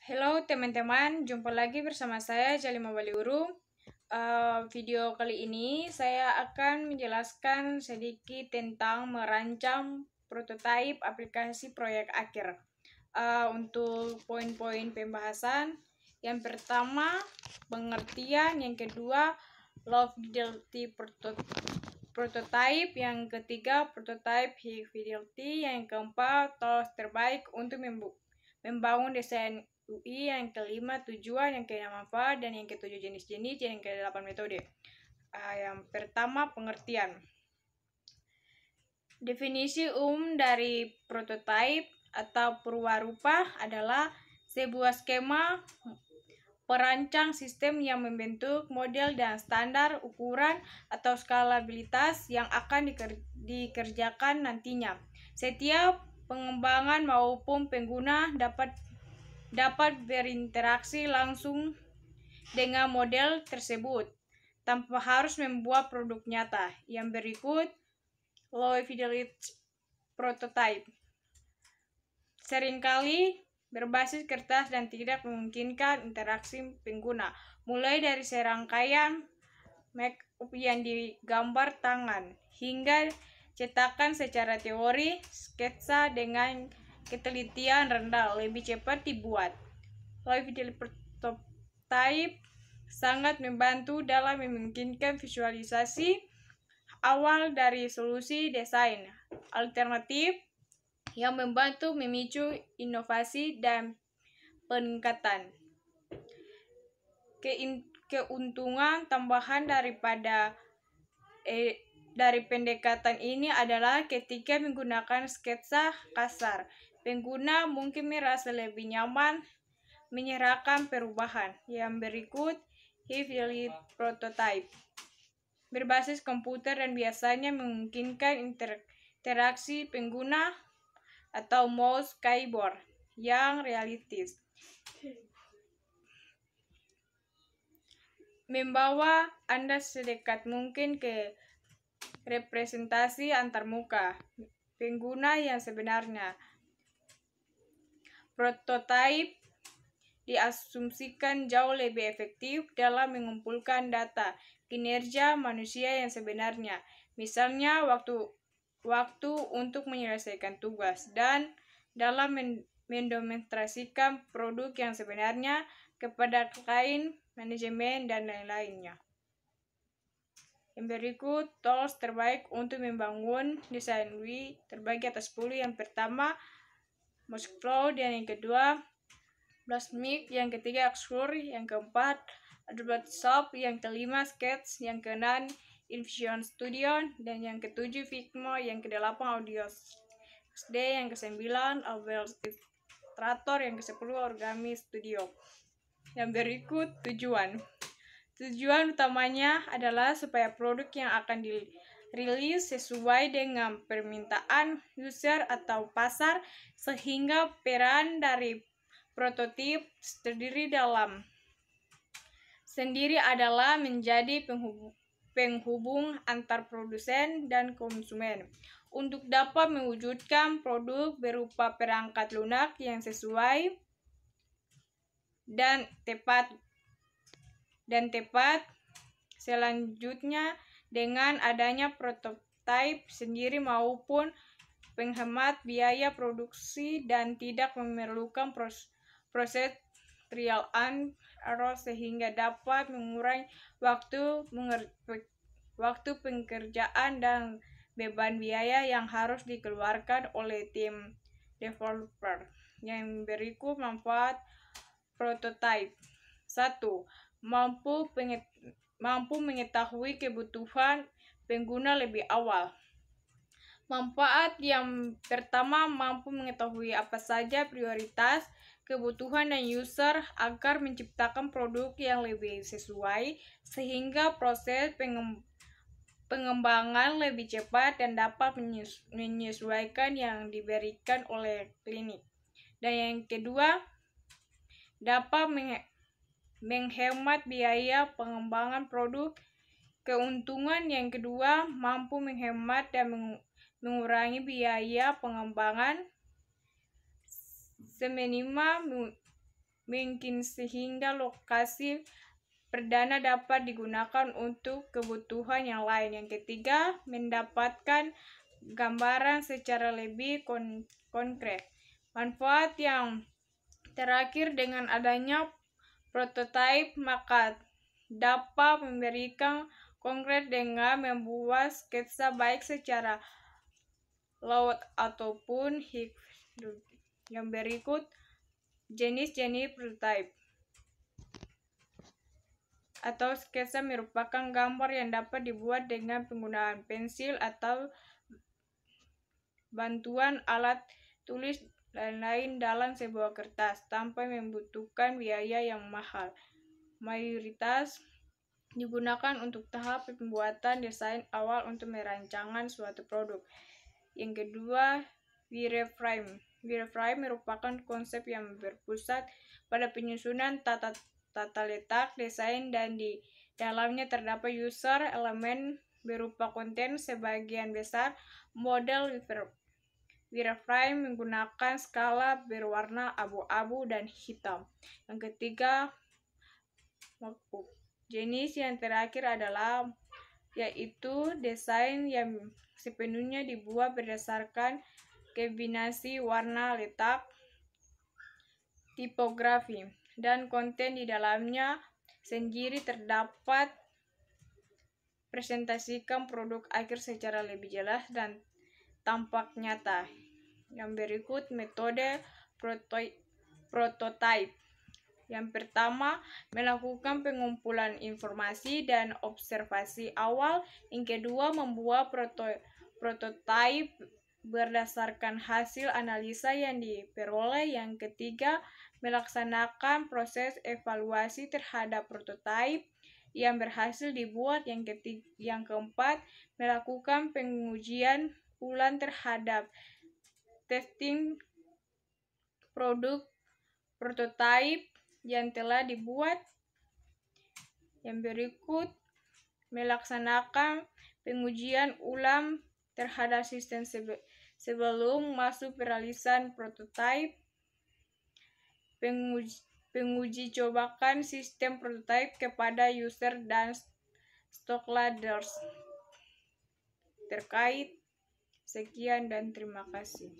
Halo teman-teman, jumpa lagi bersama saya Jalima Waliuru. Video kali ini saya akan menjelaskan sedikit tentang merancang prototipe aplikasi proyek akhir. Untuk poin-poin pembahasan, yang pertama pengertian, yang kedua low fidelity prototype, yang ketiga prototype high fidelity, yang keempat tools terbaik untuk membangun desain UI, yang kelima tujuan, yang keenam apa, dan yang ketujuh jenis-jenis, dan yang kedelapan metode. Yang pertama pengertian. Definisi umum dari prototype atau purwarupa adalah sebuah skema perancang sistem yang membentuk model dan standar ukuran atau skalabilitas yang akan dikerjakan nantinya. Setiap pengembangan maupun pengguna dapat berinteraksi langsung dengan model tersebut tanpa harus membuat produk nyata. Yang berikut, low fidelity prototype. Seringkali berbasis kertas dan tidak memungkinkan interaksi pengguna, mulai dari serangkaian make-up yang digambar tangan hingga cetakan secara teori. Sketsa dengan ketelitian rendah lebih cepat dibuat. Low fidelity prototype sangat membantu dalam memungkinkan visualisasi awal dari solusi desain alternatif yang membantu memicu inovasi dan peningkatan. Keuntungan tambahan dari pendekatan ini adalah ketika menggunakan sketsa kasar, pengguna mungkin merasa lebih nyaman menyerahkan perubahan. Yang berikut, high fidelity prototype. Berbasis komputer dan biasanya memungkinkan interaksi pengguna atau mouse keyboard yang realistis. Membawa Anda sedekat mungkin ke representasi antarmuka pengguna yang sebenarnya. Prototipe diasumsikan jauh lebih efektif dalam mengumpulkan data kinerja manusia yang sebenarnya, misalnya waktu untuk menyelesaikan tugas, dan dalam mendemonstrasikan produk yang sebenarnya kepada klien, manajemen, dan lain-lainnya. Yang berikut, tools terbaik untuk membangun desain UI terbagi atas 10. Yang pertama, Moskflow, dan yang kedua, Plasmic, yang ketiga, Axure, yang keempat, Adobe Shop, yang kelima, Sketch, yang keenam, InVision Studio, dan yang ketujuh, Figma, yang kedelapan, Audio XD, yang kesembilan, Adobe Illustrator, yang kesepuluh, Origami Studio. Yang berikut, tujuan. Tujuan utamanya adalah supaya produk yang akan dirilis sesuai dengan permintaan user atau pasar, sehingga peran dari prototip sendiri adalah menjadi penghubung antar produsen dan konsumen untuk dapat mewujudkan produk berupa perangkat lunak yang sesuai dan tepat. Selanjutnya, dengan adanya prototipe sendiri maupun penghemat biaya produksi dan tidak memerlukan proses trial and error, sehingga dapat mengurangi waktu pengerjaan dan beban biaya yang harus dikeluarkan oleh tim developer. Yang berikut manfaat prototipe. 1. Mampu mengetahui kebutuhan pengguna lebih awal. Manfaat yang pertama, mampu mengetahui apa saja prioritas, kebutuhan, dan user agar menciptakan produk yang lebih sesuai, sehingga proses pengembangan lebih cepat dan dapat menyesuaikan yang diberikan oleh klinik. Dan yang kedua, dapat menghemat biaya pengembangan produk. Keuntungan yang kedua, mampu menghemat dan mengurangi biaya pengembangan, seminimal mungkin sehingga lokasi perdana dapat digunakan untuk kebutuhan yang lain. Yang ketiga, mendapatkan gambaran secara lebih konkret. Manfaat yang terakhir, dengan adanya prototipe maka dapat memberikan konkret dengan membuat sketsa baik secara layout ataupun hidrografi. Yang berikut jenis-jenis prototipe atau sketsa merupakan gambar yang dapat dibuat dengan penggunaan pensil atau bantuan alat tulis lain-lain dalam sebuah kertas tanpa membutuhkan biaya yang mahal. Mayoritas digunakan untuk tahap pembuatan desain awal untuk merancangkan suatu produk. Yang kedua, wireframe. Wireframe merupakan konsep yang berpusat pada penyusunan tata letak desain, dan di dalamnya terdapat user elemen berupa konten. Sebagian besar model wireframe menggunakan skala berwarna abu-abu dan hitam. Yang ketiga, mock-up. Jenis yang terakhir adalah yaitu desain yang sepenuhnya dibuat berdasarkan kombinasi warna, letak, tipografi, dan konten di dalamnya sendiri. Terdapat presentasikan produk akhir secara lebih jelas dan tampak nyata. Yang berikut metode prototype. Yang pertama, melakukan pengumpulan informasi dan observasi awal. Yang kedua, membuat prototipe berdasarkan hasil analisa yang diperoleh. Yang ketiga, melaksanakan proses evaluasi terhadap prototipe yang berhasil dibuat. Yang keempat, melakukan pengujian ulang terhadap testing produk prototipe yang telah dibuat. Yang berikut, melaksanakan pengujian ulang terhadap sistem sebelum masuk peralisan prototipe. Penguji cobakan sistem prototipe kepada user dan stakeholders terkait. Sekian dan terima kasih.